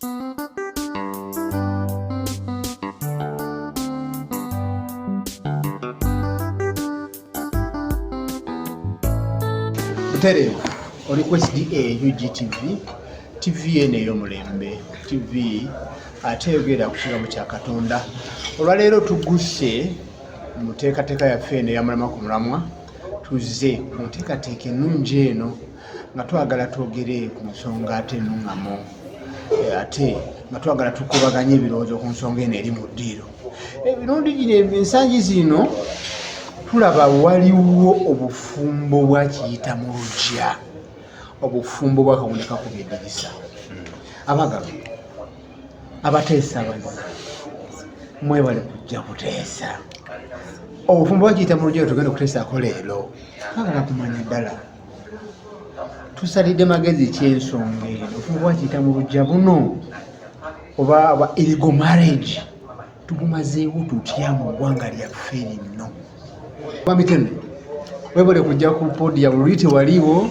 Butere oli ku SDA UGTV TV eno ey'omulembe TV ate yogera ku kigambo kya Katonda. Olwaleero tugguse mu nteekateeka yaffe eno eya Mulamwa ku Mulamwa, tuzze ku nteekateeka ennungi eno nga twagala twogere ku nsonga ate ennuŋŋamo, ate nga twagala tukubaganye ebirowoozo ku nsonga eno eri mu ddiiro. Emirundi gino ensangi zino tulaba waliwo obufumbo bwakiyita mulujja, obufumbo bwa Kawundo kakubyedirisa. Abagalo abateesa abazzi mwebale kujja kuteesa. Obufumbo bwakiyita mulujja tugenda okuteesako leero, twagala kumanya ddala tusalidde magezi ki ensonga eno. Obufumbo bwakiyita mulujja buno oba illegal marriage tubumazeewo tutya mu ggwanga lyaffe lino? Bamitene webale kujja ku podium lwite waliwo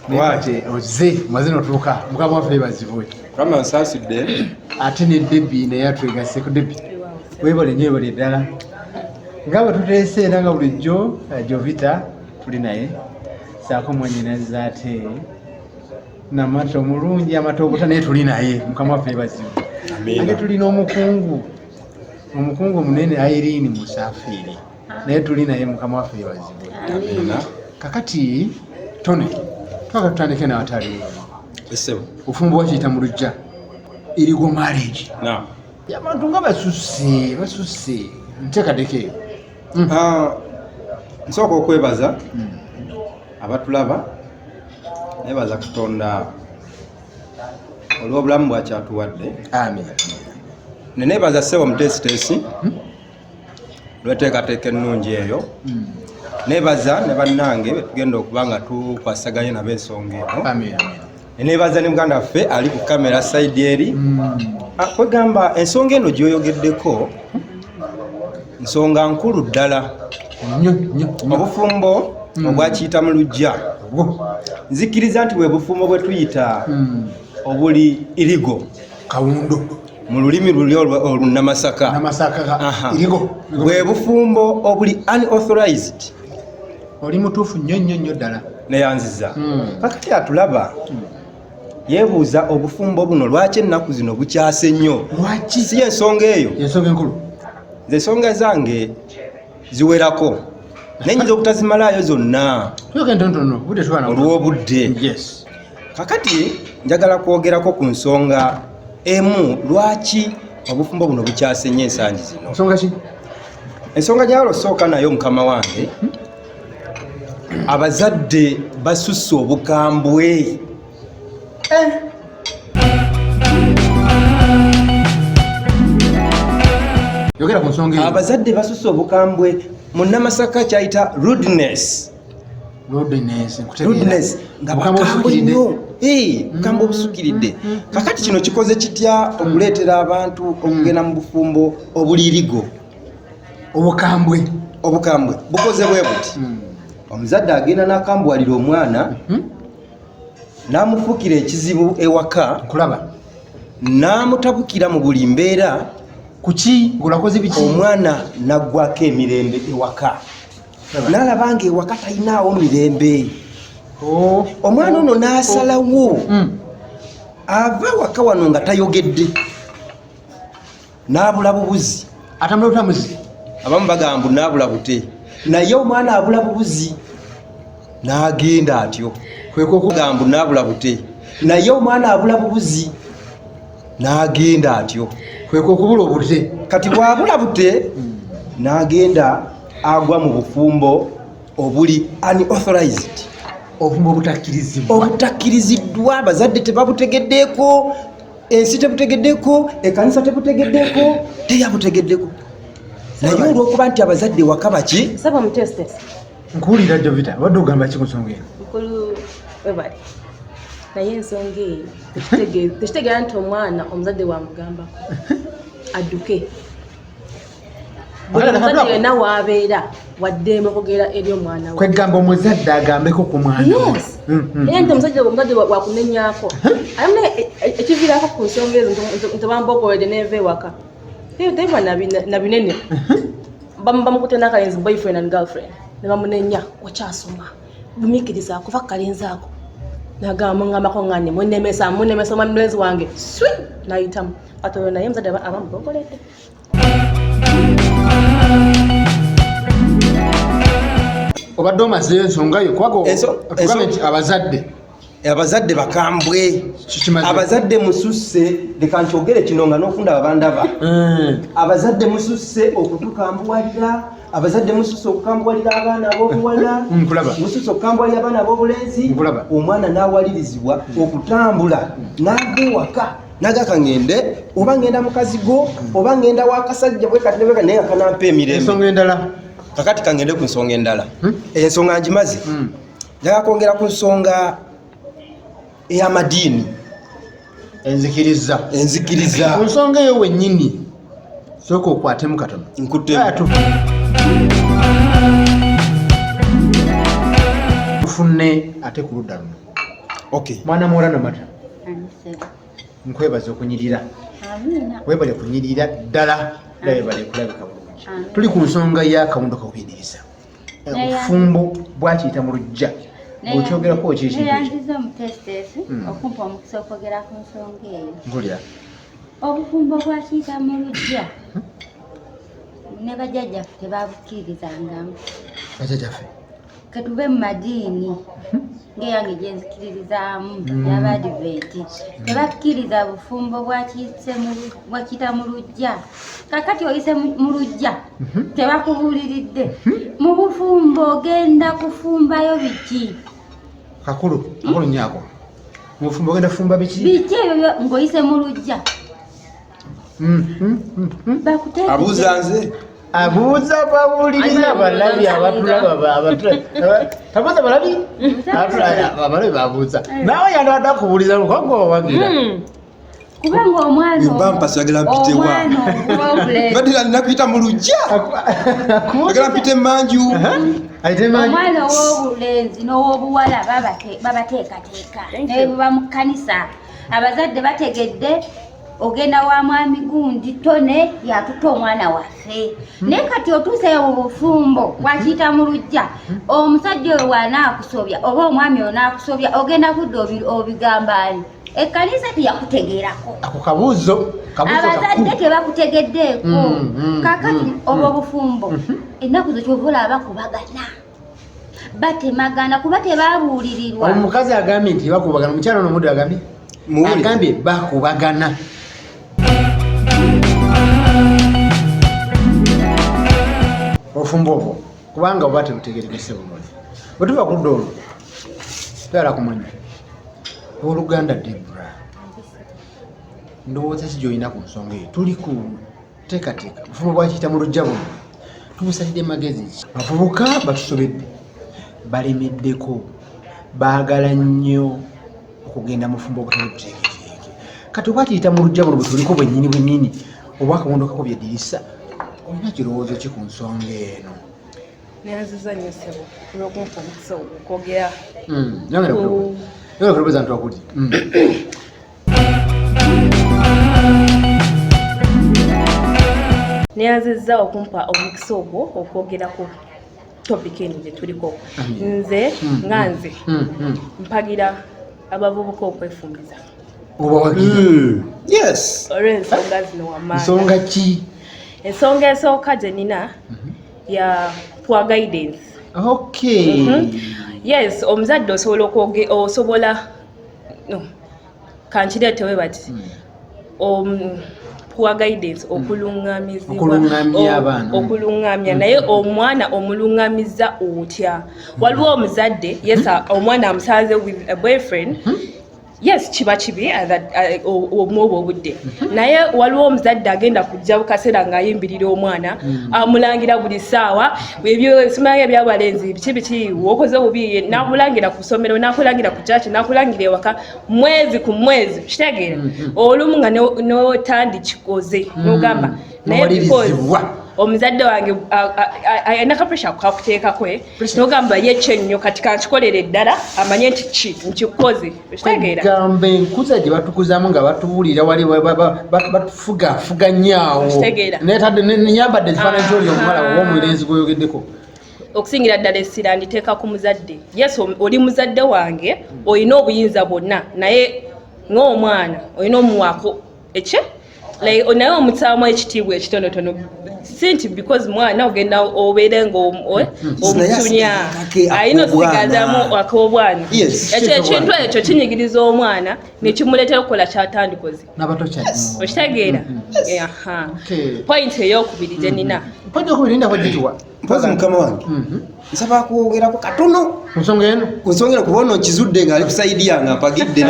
wate oze mazino tuka mukama waffe bazibwe kama nsasidde ate ne Debbie naye atwegase ku Debbie webale nyewe bali ddala ngabo tuteese era nga bulijjo Jovita tuli naye saako mwanyinaza ate namato mulungi amatobuta naye tuli naye mukama waffe bazibwe. Ate tulina omukungu munene Irene Musafiri naye tuli naye mukama waffe bazibwe. Kakati Tony twagala tutandike n'awatali obufumbo bwakiyita mulujja illegal marriage. Abantu nga basusse nteekateeka eyo. Nsooka okwebaza abatulaba, nebaza Katonda olw'obulamu bwakyatuwadde. Amen. Nenebaza ssebo muteesiteesi lw'enteekateeka ennungi eyo. Nebaza ne bannange betugenda okuba nga tukwasaganye nabo ensonga eno. Amen. Nebaza ne muganda waffe ali ku kamera side eri. Kwegamba ensonga eno gy'oyogeddeko nsonga nkulu ddala. Obufumbo obwakiyita mulujja nzikiriza nti bwe bufumbo bwe tuyita obuli illegal Kawundo mu lulimi luli olunamasaka. Bwe bufumbo obuli unauthorized. Oli mutuufu nnyo ddala. Neyanziza kakati atulaba yeebuuza obufumbo buno lwaki ennaku zino bukyase nnyo. Lwaki? Si ensonga eyo, ensonga enkulu. Nze ensonga zange ziwerako nenyinza okutazimalayo zonna olw'obudde. Kakati njagala kwogerako ku nsonga emu, lwaki obufumbo buno bukyase nnyo ensangi zino. Nsonga ki? Ensonga gyalo sooka nayo mukama wange, abazadde basusse obukambwe. Yogera ku nsonga eyo. Abazadde basusse obukambwe, munnamasaka kyayita rudeness nga bakambwe nnyo. Bukambwe obusukiridde. Kakati kino kikoze kitya okuleetera abantu okugenda mu bufumbo obuli illegal? Obukambwe bukoze bwe buti. Omuzadde agenda n'akambwalira omwana n'amufuukira ekizibu ewaka, n'amutabukira mu buli mbeera. Kuki ng'olakoze biki? Omwana naggwako emirembe ewaka, n'alaba nga ewaka talinaawo mirembe. Omwana ono n'asalawo ava waka wano nga tayogedde, n'abula bubuzi. Atambula butamuzi? Abamu bagamba n'abula bute, naye omwana abula bubuzi n'agenda atyo. Kwekogamba n'abula bute, naye omwana abula bubuzi n'agenda atyo. Kwekokubula obute. Kati bwabula bute n'agenda agwa mu bufumbo obuli unauthorized. Obufumbo obutakkiriziddwa. Abazadde tebabutegeddeeko, ensi tebutegeddeeko, ekkanisa tebutegeddeeko, teyabutegeddeeko. Naye olw'okuba nti abazadde waka baki. Saba muteste. Nkuwulira Jovita, wadde ogamba ki ku nsonga eno? Nkulu webali. Naye ensonga eyo tekitegeera nti omwana omuzadde wamugambako adduke. buli muzadde yenna waabeera waddembe okugera eri omwana we kwegamba omuzadde agambeko ku mwana yes era nti omuzadde wakunenyaako ayamuna ekiviirako ku nsonga ezo ntebambogoledde neeva ewaka teva na binene bamukute n'akalenzi boyfriend and girlfriend ne bamunenya wakyasoma bumiikiriza kuva kalenzi ako nagamba ngambako ngane munemesa omulenzi wange swi nayitamu kati oyo naye muzadde abamubogoledde obadde omazeyo ensonga yo kubaga nti abazadde bakambwe abazadde mususse leka nkyogere kino nga n'okundaba bandaba abazadde mususse okutukambuwalira abazadde mususse okukambuwalira abaana ab'obuwala mususse okukambuwalira abaana ab'obulenzi omwana n'awalirizibwa okutambula n'ava ewaka nagaka ngende oba ngenda mukazi go oba ngenda wakasajja bwe kati nebeka naye akanampa emirembe ensonga endala kakati kangende ku nsonga endala ensonga ngimaze njaga kwongera ku nsonga ey'amadiini enzikiriza ku nsonga eyo wennyini sooka okwatemu katono tufunne ate ku ludda luno mwana muwala namata nkwebaza okunyirira webale kunyirira ddala webale kulabika bulungi tuli ku nsonga ya Kawundo kakuyigiriza obufumbo bwakiyita mulujja okyogerako neyanziza omutesitesi okumpa omukisa okwogera ku nsonga eyo mpulira obufumbo bwakiyita mulujja ne bajjajjaffe tebabukkirizangamu bajjajjaffe katube mu madiini ngeyange gyenzikiririzaamu y'abadiventi tebakkiriza bufumbo bwakiyita mulujja kakati oyise mulujja tebakubuuliridde mu bufumbo ogenda kufumbayo biki kakulu nyaako mu bufumbo ogenda kufumba biki ebyo ng'oyise mulujja abuuza nze abuuza babuuliriza balabi abatulaba tabuuza balabi abalabi babuuza naawe yandibadde akubuuliza lukagowawagira kubanga omwana sagala mpitewa badira nakuyita mulujja agala mpite emanju omwana ow'obulenzi n'ow'obuwala babateekateeka nebuba mu kkanisa abazadde bategedde ogenda wa mwami gundi tone yatuta omwana waffe naye kati otuuseyo mu bufumbo bwakiyita mulujja omusajja oyo wanaakusobya oba omwami oyo naakusobya ogenda kudda obigambani ekkanisa teyakutegeerako ako kabuuzo abazadde tebakutegeddeeko kakati obwo obufumbo ennaku zo kyova olaba batemagana kuba tebabuulirirwa omukazi agambye nti bakubagana omukyala n'omuddu agambye bakubagana obufumbo obwo kubanga oba tebutegerekese bulungi bwe tuva ku ludda olwo twala kumanya oluganda Debra ndowooza si gy'olina ku nsonga eyo tuli ku teekateeka obufumbo bwakiyita mulujja buno tubusalidde magezi abavubuka batusobedde balemeddeko baagala nnyo okugenda mu bufumbo obutali buteeketeeke kati obwakiyita mulujja buno bwe tuliko bwennyini oba Kawundo kakubye eddirisa olina kirowoozo ki ku nsonga eno neyanziza nnyo ssebo olw'okumpa omukisa okwogera kulobeza ntwakuli neyanziza okumpa omukisa ogwo okwogera ku topic eno gye tuliko nze nga nze mpagira abavubuka okwefumiza olw'ensonga zino wamaanyi nsonga ki ensonga esooka gye nina ya poor guidance yes omuzadde osobola kankireetewe bati poor guidance okulungamya naye omwana omulungamiza otya waliwo omuzadde yes omwana amusaze with a boyfriend yes kiba kibi omwobo obudde naye waliwo omuzadde agenda kujja bukaseera ng'ayimbirira omwana amulangira buli ssaawa ebyosimanya ebyabalenzi biki wokoze bubi nakulangira ku ssomero nakulangira ku kyaki nakulangira ewaka mwezi ku mwezi kitegeera olumu nga n'otandi kikoze n'ogamba naye omuzadde wange alina kapuresha kakuteekakwe nogamba yekyo nnyo kati kankikolera eddala amanye nti nkikoze ekitegeera gamba enkuza gye batukuzaamu nga batubuulira wali batufugafuga nnyawo netadde nyambadde ekifaananyi kyoli omuwala ow'omulenzi gweyogeddeko okusingira ddala essira nditeeka ku muzadde yes oli muzadde wange olina obuyinza bwonna naye ng'omwana olina omuwaako ekye naye omutaamu ekitiibwa ekitonotono si nti because mwana ogenda obeere ng'omutunya alina osigazamu ak'obwana ekintu ekyo kinyigiriza omwana nekimuleetera okukola kyatandikoze okitegeera point eyokubiri gye nina mpozi mukama wange nsaba kwogerako katono ku nsonga eno kuba ono nkizudde ng'ali kusaidi yange mpagidde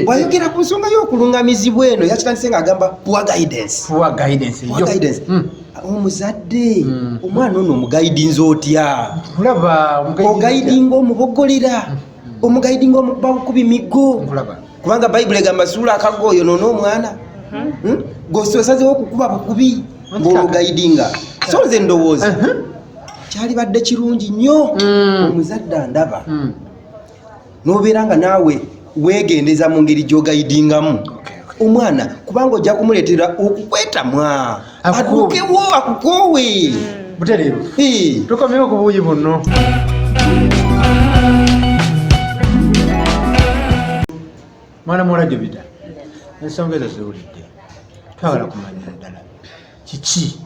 bwayogera ku nsonga y'okulungamizibwa eno yakitandise ng'agamba poor guidance omuzadde omwana ono omugaidinza otya ogaidinga omubogolera omugaidinga omukuba bukubi miggo kubanga bayibuli egamba suula akago yonoona omwana gososazewo okukuba bukubi ng'olugaidinga so nze ndowooza kyali badde kirungi nnyo omuzadde andaba n'obeera nga naawe weegendeza mu ngeri gy'ogaidingamu omwana kubanga ojja kumuleetera okukwetamwa addukewo akukoowe butereevu tukomyewo ku buuyi bunno mwana muwala Jobita ensonga ezo ziwulidde twagala kumanya ddala kiki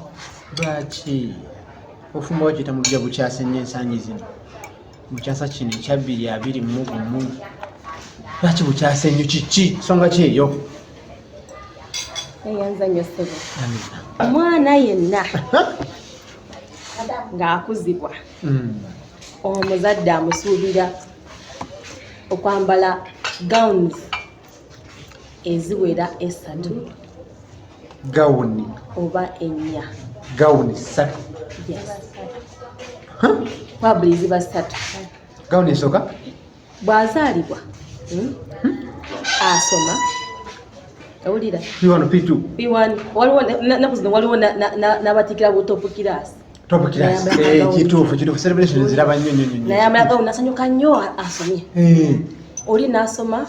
lwaki obufumbo bakiyita mulujja bukyase nnyo ensangi zino bukyasa kino ekya 2021 lwaki bukyase nnyo kiki nsonga ki eyo eyanza nnyo ssebo omwana yenna ng'akuzibwa omuzadde amusuubira okwambala gowns eziwera 3 gawuni oba 4 gawuni 3 probably ziba 3 gawuni esooka bw'azaalibwa asoma owulira P1 P2 P1 waliwo naku zino waliwo n'abatikira bu top class kituufu celebration ziraba nnyo nayambala gawuni nasanyuka nnyo asomye oli n'asoma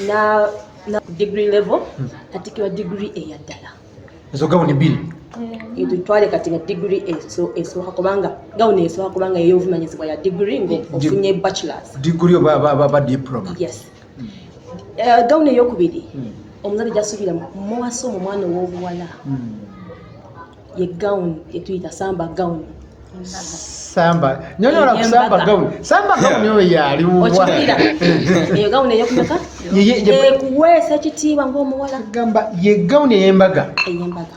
na degree level katikirwa degree eyaddala ezo gawuni 2 twale kati nga degree esooka kubanga gawuni esooka kubanga ey'obuvunanyizibwa ya degree ng'ofunye bachelors degree oba diploma yes gawuni ey'okubiri omuzadde gyasuubira muwasa omwana ow'obuwala ye gawuni etuyita samba gawuni samba nyonyola ku samba gawuni oyo yaliwa okibira eyo gawuni eyokumeka ekuweesa ekitiibwa ng'omuwala gamba ye gawuni ey'embaga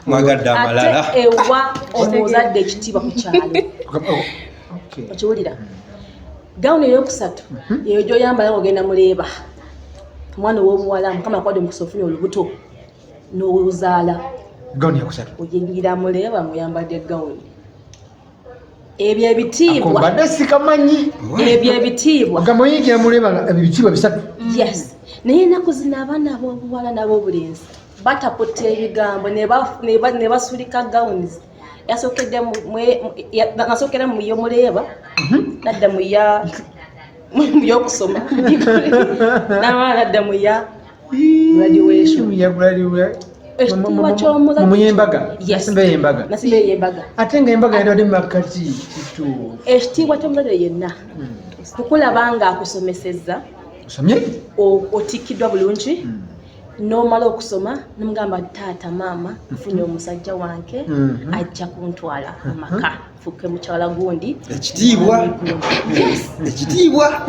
mwagadde amalala ate ewa omuzadde ekitiibwa ku kyalo okiwulira gawuni eyokusatu eyo gy'oyambala ng'ogenda muleeba omwana ow'obuwala mukama akwadde omukisa ofunye olubuto n'oluzaala gawuni yakusatu oyingira muleeba muyambadde gawuni ebyo ebitiibwa mbadde sikamanyi ebyo ebitiibwa gamba oyingira muleeba ebitiibwa 3 yes naye ennaku zino abaana ab'obuwala n'ab'obulenzi bataputta ebigambo ne basulika gawunis nasookera mu yomuleeba nadda mu yokusoma n'abaana nadda mu ya graduation ekitiibwa ky'omuzadde nasimba ey'embaga ate ng'embaga yadde mu makati ekitiibwa ky'omuzadde yenna kukulaba nga akusomesezza otikiddwa bulungi n'omala okusoma nomugamba taata maama nfunye omusajja wange ajja kuntwala amaka fuke mukyala gundi ekitiibwa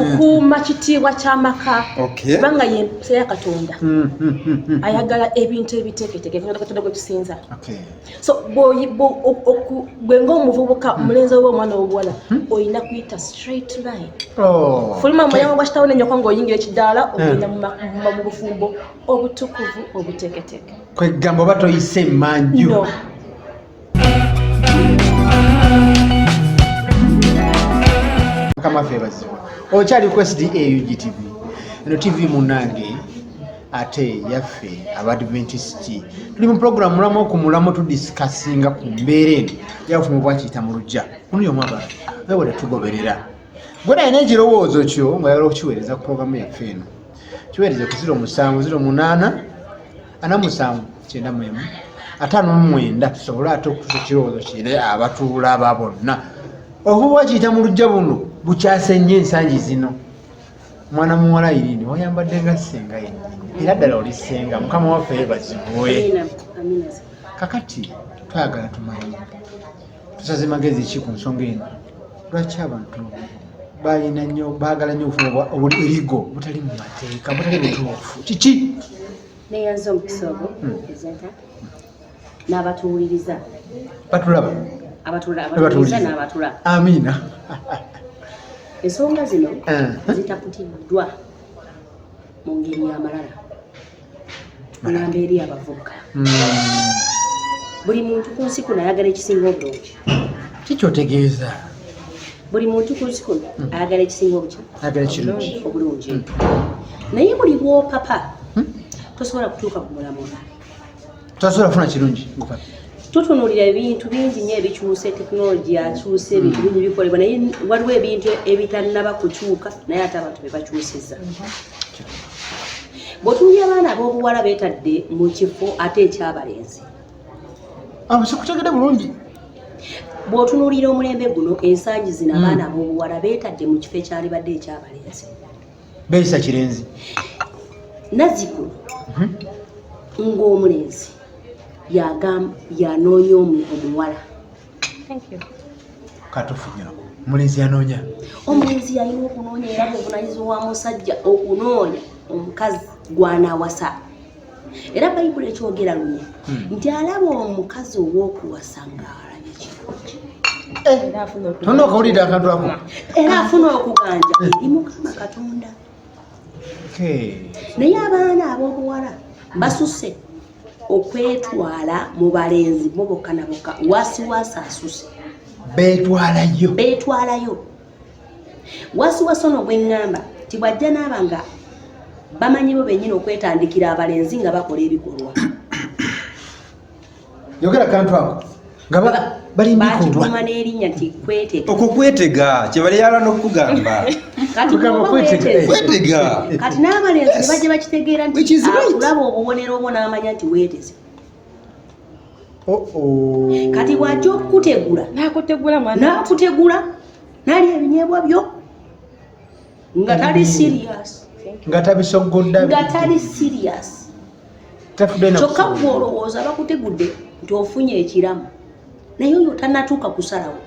okuuma kitiibwa ky'amaka kubanga yensi ya Katonda ayagala ebintu ebiteeketeeke Katonda gwe tusinza so bwe ng'omuvubuka omulenzi oba omwana w'obuwala olina kuyita straight line fuluma muyango gwa kitaawo n'ennyoko ng'oyingira ekidaala ogenda mu bufumbo obutukuvu obuteeketeeke kwegamba oba toyise emmanju kama febazibwa okyali ku SDA UGTV eno TV munange ate yaffe Abadventist tuli mu program Mulamwa Ku Mulamwa tudiscussinga ku mbeera eno y'obufumo bwakiyita mulujja kuno yomwaba webale tugoberera gwe nayina ekirowoozo kyo ng'ayagala okukiweereza ku programu yaffe eno kiweereze ku 0708 47 91 59 tusobole ate okutuusa ekirowoozo kire abatuulaba bonna obufumo bwakiyita mulujja buno bukyase nnyo ensangi zino mwana muwala Irene wayambadde nga ssenga yennyini era ddala oli ssenga mukama waffe yeebazibwe kakati twayagala tumanyi tusaze magezi ki ku nsonga eno lwaki abantu baagala nnyo obufumo oburigo butali mu mateeka butali butuufu kiki neyanza omukisa ogwo presenta n'abatuwuliriza batulaba abatuwuliriza n'abatulaba amiina ensonga zino zitaputiddwa mu ngeri y'amalala mulamba eri abavubuka buli muntu ku nsi kuno ayagala ekisinga obulungi kikyotegeeza buli muntu ku nsi kuno ayagala ekisinga obulungi naye buli bwopapa tosobola kutuuka ku mulamwa tosobola kufuna kirungi tutunuulira ebintu bingi nnyo ebikyuse tekinologi akyuse ebintu bingi bikolebwa naye waliwo ebintu ebitannaba kukyuka naye ate abantu bebakyusizza bw'otunuulira abaana ab'obuwala beetadde mu kifo ate ekyabalenzi sikutegedde bulungi bw'otunuulira omulembe guno ensangi zino abaana ab'obuwala beetadde mu kifo ekyalibadde ekyabalenzi beeyisa kirenzi nazzikuno ng'omulenzi yanoonya omuwala katufunyako omulenzi yanoonya omulenzi yalina okunoonya era buvunanyizibwa wa musajja okunoonya omukazi gw'anaawasa era bayibuli ekyogera lunya nti alaba omukazi ow'okuwasa ng'alabye kirungi tonna okawulidde akantu ako era afuna okuganja eri Mukama Katonda naye abaana ab'obuwala basusse okwetwala mu balenzi bo bokka na bokka wasiwasi asuse beetwalayo wasiwasi ono gweŋŋamba tibwajja naaba nga bamanyi bo bennyini okwetandikira abalenzi nga bakola ebikolwa yogera kantu ako nga bakituuma n'erinnya nti kwetega okwo kwetega kye bali yala n'okugamba kwetega kati n'abalenzi ne bajja bakitegeera nti akulaba obubonero obwo n'amanya nti weeteze kati bw'ajja okukutegula n'akutegula n'alya ebinyeebwa byo nga tali serious nga tabisogodda nga tali serious kyokka gw'olowooza bakutegudde nti ofunye ekiramu naye oyo tannatuuka kusalawo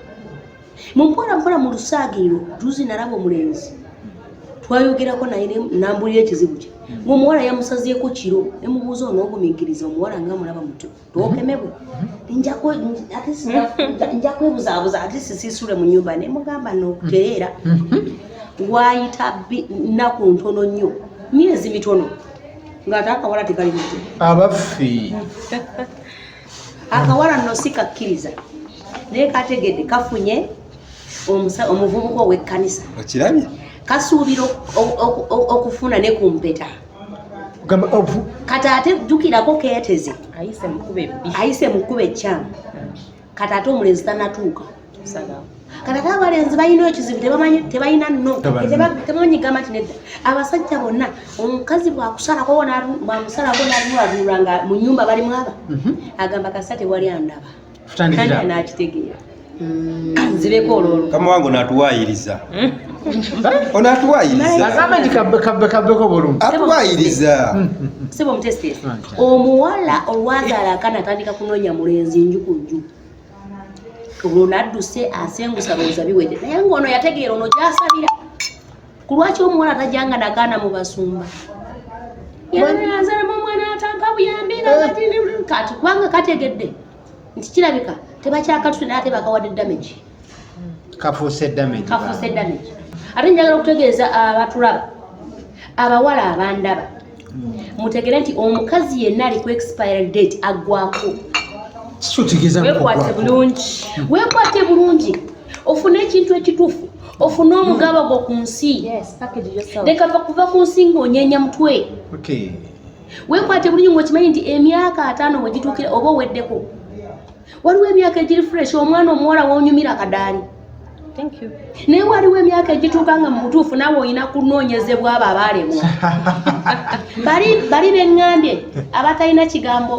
mumpola mu lusaagiro juzi nalaba omulenzi twayogerako naye nambulira ekizibu kye ng'omuwala yamusazeeko kiro nemubuuza onoogumingiriza omuwala nga mulaba muto tookemebwe nja kwebuzaabuza ate sisiisule mu nnyumba nemugamba n'okutereera gwayita nnaku ntono nnyo myezi mitono ng'ate akawala tekali muto abaffe akawala nno si kakkiriza naye kategedde kafunye omuvubuka ow'ekkanisa okirabye kasuubira okufuna ne ku mpeta kati ate jjukirako keeteze ayise mu kkuba ekyamu kati ate omulenzi tannatuuka kati ate abalenzi balina ekizibu tebalina nno tebanyigamba nti nedda abasajja bonna omukazi bwamusalako nalulalula nga mu nnyumba balimu aba agamba kasa tewali andaba tandika n'akitegeera nzibeko olwolwo kama wange onatuwaayiriza onatuwaayiriza kabbeko bulungi atuwaayiriza siba omutesitesi omuwala olwazaala akana atandika kunoonya mulenzi nju ku nju olwo nadduse asengusa lowooza biwedde naye ng'ono yategeera ono gy'asabira ku lwaki omuwala tajjanga nakaana mu basumba yazalamu omwana atampa buyambi kati kubanga kategedde nti kirabika tebakyakatute naye ate bakawadde damage kafuuse damage ate njagala okutegeeza abatulaba abawala abandaba mutegere nti omukazi yenna ali ku expiry date aggwako weekwate bulungi ofune ekintu ekituufu ofune omugabo gwo ku nsi leka kuva ku nsi ng'onyeenya mutwe weekwate bulungi ng'okimanyi nti emyaka 5 bwe gituukira oba oweddeko waliwo emyaka egiri fresh omwana omuwala wonyumira akadaali naye waliwo emyaka egituuka nga mu butuufu naawe olina kunoonyezebwa abo abaalemwa bali beŋŋambye abatalina kigambo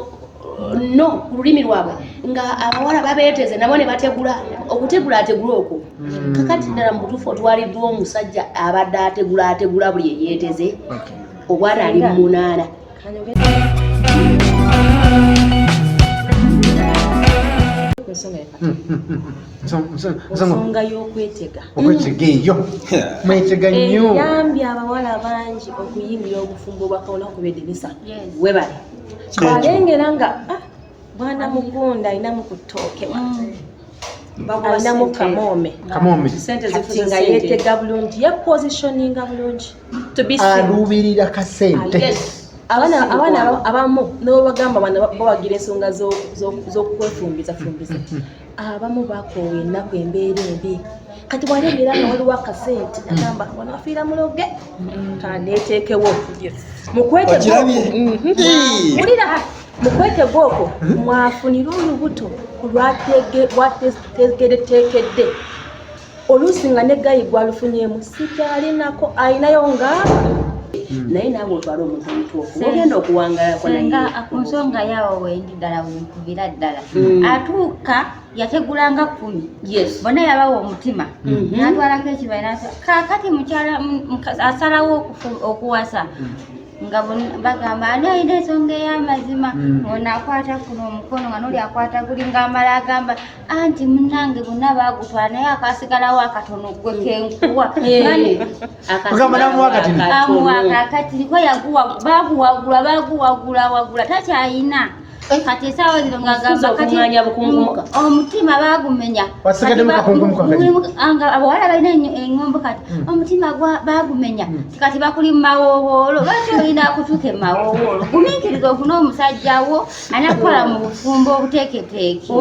no ku lulimi lwabwe nga abawala babeeteze nabo ne bategula okutegula ategula okwo kakati ddala mu butuufu otwaliddwa omusajja abadde ategula buli eyeeteze obwana ali mu munaana ensonga y'okwetega eyo mwetega nnyo eyambye abawala bangi okuyimbira obufumbo bwa Kawundo ku bedinisa webale balengera nga bwana mugunda alinamu ku ttooke alinamu kamoome kati nga yeetega bulungi yepositioninga bulungi aluubirira kasente abaana abamu nobagamba bawagira ensonga z'okwefumbiza abamu bakoowa ennaku embeera embi kati bwalengera nga waliwo akasente agamba wano afiira muloge kandeeteekewo mukwetega okwo mwafunire olubuto lwategereteekedde oluusi nga ne gayi gwalufunyemu sikyali nako ayinayo nga naye naawe otwala omuntu omutuufu ogenda okuwangalako naye ku nsonga yawo wendi ddala wenkubira ddala atuuka yategulanga 10 bonna yabawa omutima natwalako ekibaina kakati mukyala asalawo okuwasa nga bagamba ani alina ensonga ey'amazima ono akwata kuno omukono nga noli akwata guli ng'amala agamba anti munnange bonna baagutwala naye akasigalawo akatono gwe kenkuwa akakatiri kwe baguwagula takyayina kati esaawa zino ng'agamba kati omutima baagumenya abawala balina eŋŋombo kati omutima baagumenya kati bakuli mu mawowoolo lwaki olina akutuuka emawowoolo gumiikiriza ofuna omusajjawo anakukola mu bufumbo obuteeketeeke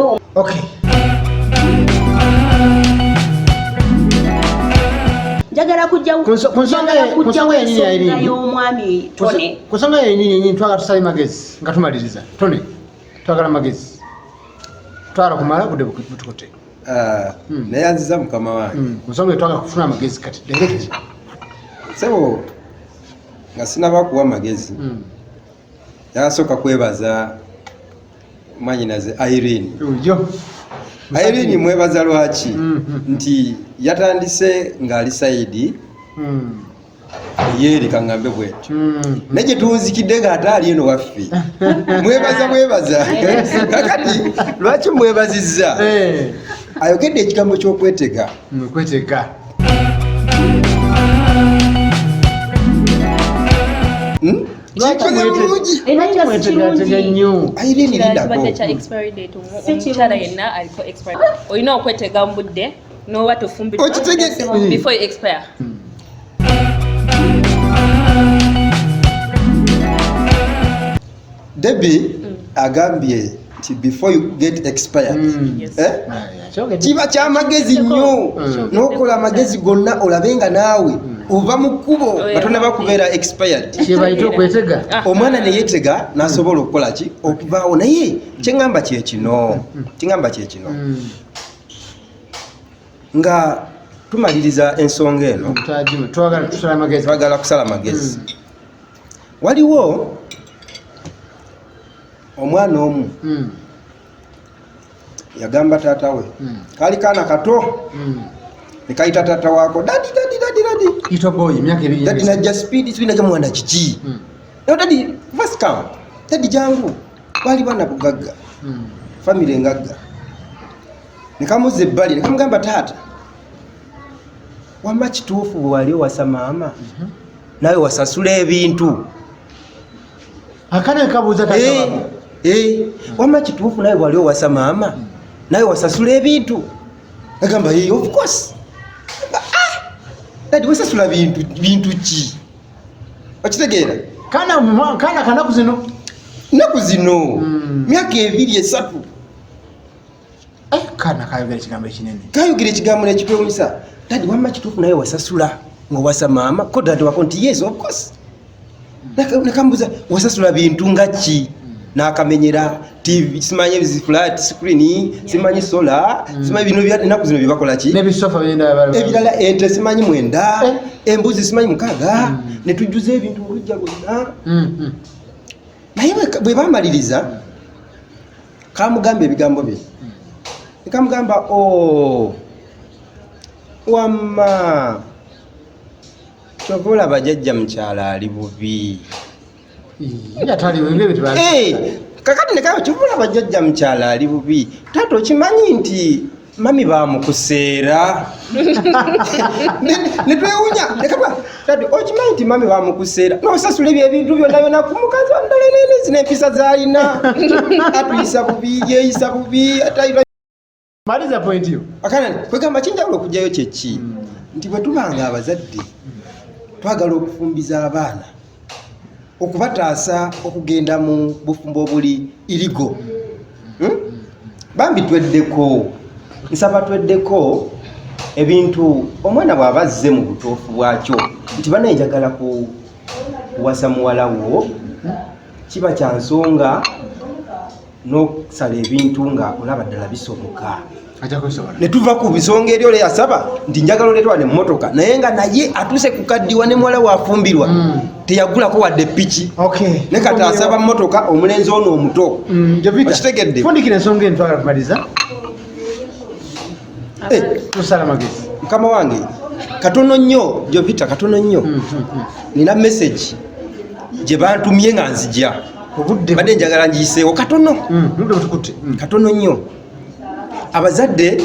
njagala kujjawo ensonga y'omwami Tone ku nsonga yenyini twagala tusabe magezi nga tumaliriza Tone twagala magezi twala kumala budde butukote neyanziza mukama wange ku nsonga twagala kufuna amagezi kati direct sebo nga sinaba kuwa magezi yasooka kwebaza mwanyinaze Irene mwebaza lwaki nti yatandise ng'ali sayidi yeeri kaŋŋambe bwetyo naye gye tuwunzikidde ng'ate ali eno waffe mwebaza kakati lwaki mwebazizza ayogedde ekigambo ky'okwetega kikoze bulungi Irene lindako olina okwetega mu budde n'oba tofumbirwa before you expire Debbie agambye nti before you get expired kiba kyamagezi nnyo n'okola amagezi gonna olabenga naawe ova mu kkubo batona bakubeera expired kyebayita okwetega omwana ne yeetega n'asobola okukola ki okuvaawo naye kyeŋŋamba kyekino nga tumaliriza ensonga eno twagala kusala magezi waliwo omwana omu yagamba taata we kaali kaana kato nekayita taata waako dadi najja speedi najja mwana kiki dadi first come dadi jangu baali bana bugagga famire engagga nekamuzza ebbali nekamugamba taata wamma kituufu bwe wali owasa maama nawe wasasula ebintu akana kabuuza wamma kituufu nawe bwali owasa maama nawe wasasula ebintu agamba of course dadi wasasula bintu ki okitegeera kana kanaku zino naku zino myaka 2-3 kana kayogera ekigambo ekinene kayogera ekigambo nekitwewunyisa dadi wamma kituufu nawe wasasula ng'owasa maama ko dadi wako nti yes of course Nakambuza wasasula bintu nga ki? Nakamenyera TV, simanyi flat screen, simanyi solar, simanyi bino bya naku zino bibakola ki? Nebisofa byenda ebirala ente simanyi mwenda, embuzi simanyi mukaga, ne tujjuze ebintu mulujja gonna. Naye bwe bamaliriza kamugamba ebigambo bye. Nikamugamba wamma chovola bajajja mukyala ali bubi. Kakati nekayo chovola bajajja mukyala ali bubi. Tato kimanyi nti mami bamukuseera. Netwewunya nekabwa tato okimanyi nti mami bamukuseera. Nosasula ebintu byonna ku mukazi wandala nene zino empisa zalina. Atuyisa bubi, yeeyisa bubi, atayira. Maliza point yo. Akana kwegamba kinjawulo okujjayo kyeki. Nti bwe tubanga abazadde twagala okufumbiza abaana okubataasa okugenda mu bufumbo obuli irigo. Bambi tweddeko, nsaba tweddeko ebintu omwana bw'abazze mu butuufu bwakyo nti banenjagala kuwasa muwala wo kiba kya nsonga n'okusala ebintu nga olaba ddala bisoboka. Ne tuva ku bisonga eryo le yasaba nti njagala oletwale mu motoka naye nga naye atuse kukaddiwa ne muwala wafumbirwa teyagulako wadde piki. Ne kati asaba motoka omulenzi ono omuto. Okitegedde? Fundikira ensonga eno twagala kumaliza. Tusala magezi. Mukama wange katono nnyo Jovita, katono nnyo. Nina message gye bantumye nga nzija. Badde njagala ngiyiseewo katono. Katono nnyo. Abazadde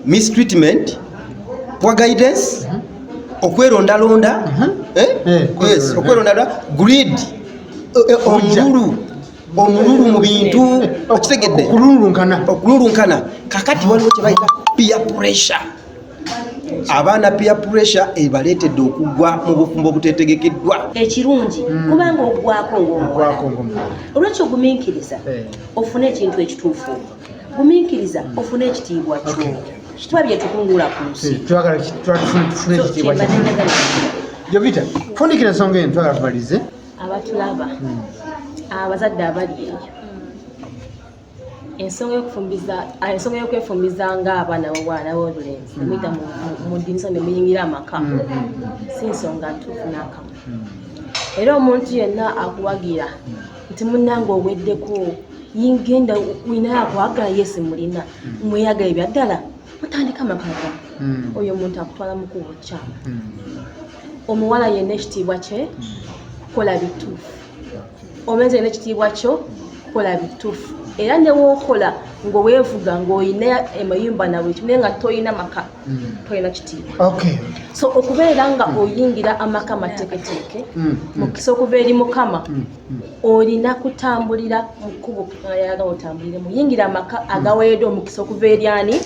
mistreatment, poor guidance, okwerondalonda, okwerondalonda, greed, omululu mu bintu, okitegedde? Okululunkana. Kakati waliwo kye bayita peer pressure. Abaana peer pressure ebaleetedde okugwa mu bufumbo obuteetegekeddwa. Ekirungi kubanga ogwako ng'omuwala. Olwekyo gumiikiriza ofune ekintu ekituufu. Gumiikiriza ofune ekitiibwa kyo. Tuba bye tukungula ku nsi. Twagala tufune ekitiibwa kyo. Jovita, fundikira ensonga eno twagala tumalize. Abatulaba abazadde abali eyo ensonga y'okwefumbiza ng'abaana b'obwana b'obulenzi muyita mu ddinisa ne muyingira amaka si nsonga ntuufu n'akamu. Era omuntu yenna akuwagira nti munnange oweddeko yingenda wina akwagala yesi mulina mweyagala ebyaddala mutandika amakaga oyo omuntu akutwala mu kubo kyamu. Omuwala yenna ekitiibwa kye kukola bituufu, omulenzi yenna ekitiibwa kyo kukola bituufu. Era ne w'okola ng'oweevuga ng'olina amayumba nawe naye nga toyina maka toyina kitiibwa. So okubeera nga oyingira amaka amateeketeeke mukisa okuva eri Mukama olina kutambulira mu kkubo ayagala otambulire muyingira amaka agaweereddwa omukisa okuva eri ani?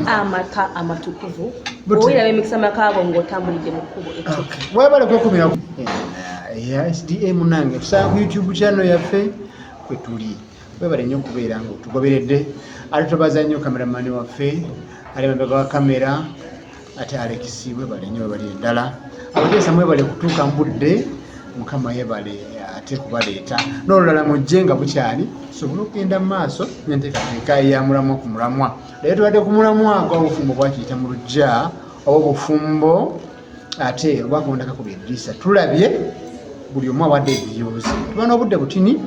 Amaka amatukuvu. Owulira emikisa amaka ago ng'otambulidde mu kkubo ekituufu. Webale kwekumira SDA munange tusanga ku YouTube channel yaffe kwe tuli. Webale nnyo okubeera nga otugoberedde. Ate tubaza nnyo kameramani waffe ali emabega wa kamera ate Alex webale nnyo webale eddala. Abateesa mwebale kutuuka mu budde Mukama yebale ate kubaleeta n'olulala mujje nga bukyali sobole okugenda mu maaso n'enteekateeka ya Mulamwa ku Mulamwa. Leero tubadde ku mulamwa gw'obufumbo bwakiyita mulujja obufumbo ate obwakawunda kakubye eddiisa tulabye buli omu awadde views. Tuba n'obudde butini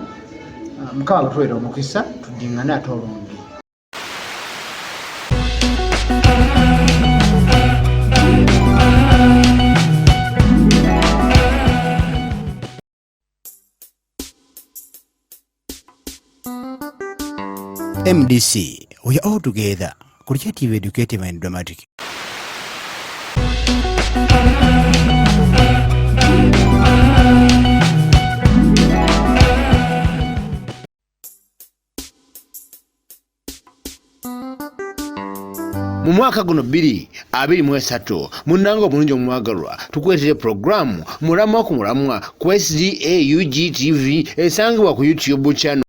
Mukama batuweera omukisa tuddiŋŋane ate olundi. MDC, we are all together. Creative, educative and dramatic. Mu mwaka guno 2023 munnange omulungi omwagalwa tukwetere programu Mulamwa ku Mulamwa ku SDA UGTV esangibwa ku YouTube channel